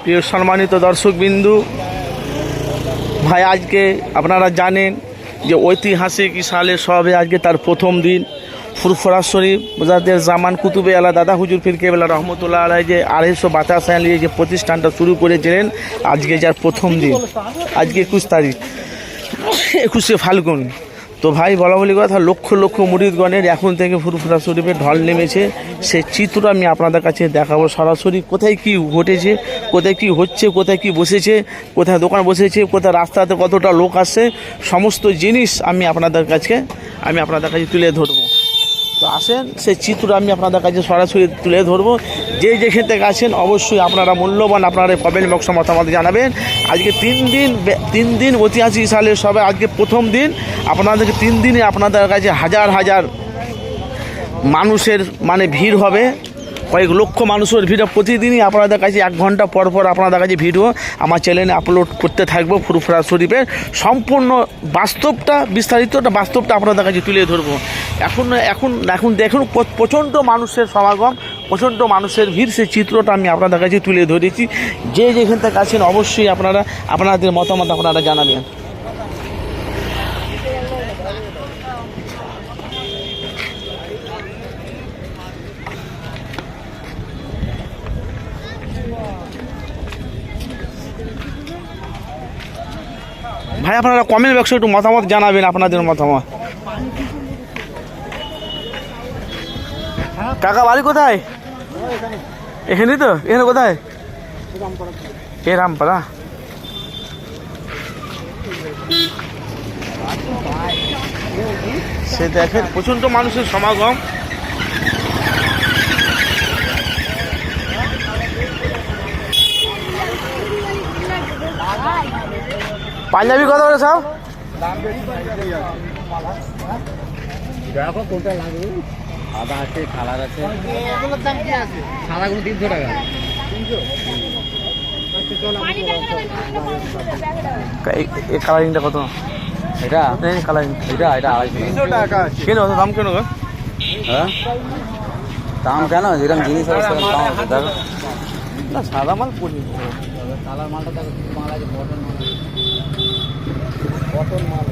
প্রিয় সম্মানিত দর্শকবিন্দু, ভাই আজকে আপনারা জানেন যে ঐতিহাসিক সালে সবে আজকে তার প্রথম দিন ফুরফুরা শরীফ মুজাদ্দেদ জামান কুতুবে আলা দাদা হুজুর পীর কেবলা রহমতুল্লাহ আলাই যে 250 নিয়ে যে প্রতিষ্ঠানটা শুরু করেছিলেন, আজকে যার প্রথম দিন, আজকে 21 তারিখ, 21শে ফাল্গুন। তো ভাই বলা বলি কথা, লক্ষ লক্ষ মুরিদগণের এখন থেকে ফুরফুরা শরীফে ঢল নেমেছে। সেই চিত্র আমি আপনাদের কাছে দেখাবো সরাসরি, কোথায় কি ঘটেছে, কোথায় কি হচ্ছে, কোথায় কি বসেছে, কোথায় দোকান বসেছে, কোথায় রাস্তাতে কতটা লোক আসছে, সমস্ত জিনিস আমি আপনাদের কাছে তুলে ধরবো। তো আসেন, সেই চিত্র আমি আপনাদের কাছে সরাসরি তুলে ধরবো। যে যেখান থেকে আছেন অবশ্যই আপনারা মূল্যবান আপনারা কমেন্ট বক্সে মতামত জানাবেন। আজকে 3 দিন ঐতিহাসিক সালে সবাই আজকে প্রথম দিন। আপনাদেরকে 3 দিনে আপনাদের কাছে হাজার হাজার মানুষের ভিড় হবে, কয়েক লক্ষ মানুষের ভিড় প্রতিদিনই আপনাদের কাছে 1 ঘন্টা পর পর আপনাদের কাছে ভিডিও আমার চ্যানেলে আপলোড করতে থাকবো। ফুরফুরা শরীফের সম্পূর্ণ বাস্তবটা, বিস্তারিতটা বাস্তবটা আপনাদের কাছে তুলে ধরবো। এখন দেখুন প্রচণ্ড মানুষের সমাগম, প্রচণ্ড মানুষের ভিড়, সেই চিত্রটা আমি আপনাদের কাছে তুলে ধরেছি। যে যেখান থেকে আছেন অবশ্যই আপনারা আপনাদের মতামত আপনারা জানাবেন। ভাই আপনারা কমেন্ট বক্সে একটু মতামত জানাবেন, আপনাদের মতামত। কাকা বাড়ি কোথায়? এখানেই তো? এখানে কোথায়? এ রামপাড়া। সে দেখেন প্রচণ্ড মানুষের সমাগম। পাঞ্জাবি কত করে সব? দেখো কোনটা লাগবে। আদা আছে, কালার আছে। সাদাগুলো 300 টাকা। এই কালারিংটা কত? এটা কালারিং এটা 250 টাকা। কেন অত দাম কেন? হ্যাঁ দাম কেন? যেরকম জিনিস আছে সেরকম দাম আছে। দেখো না, সাদা মাল পরি, কালার মালটা দেখো, মাল আছে বটন মাল।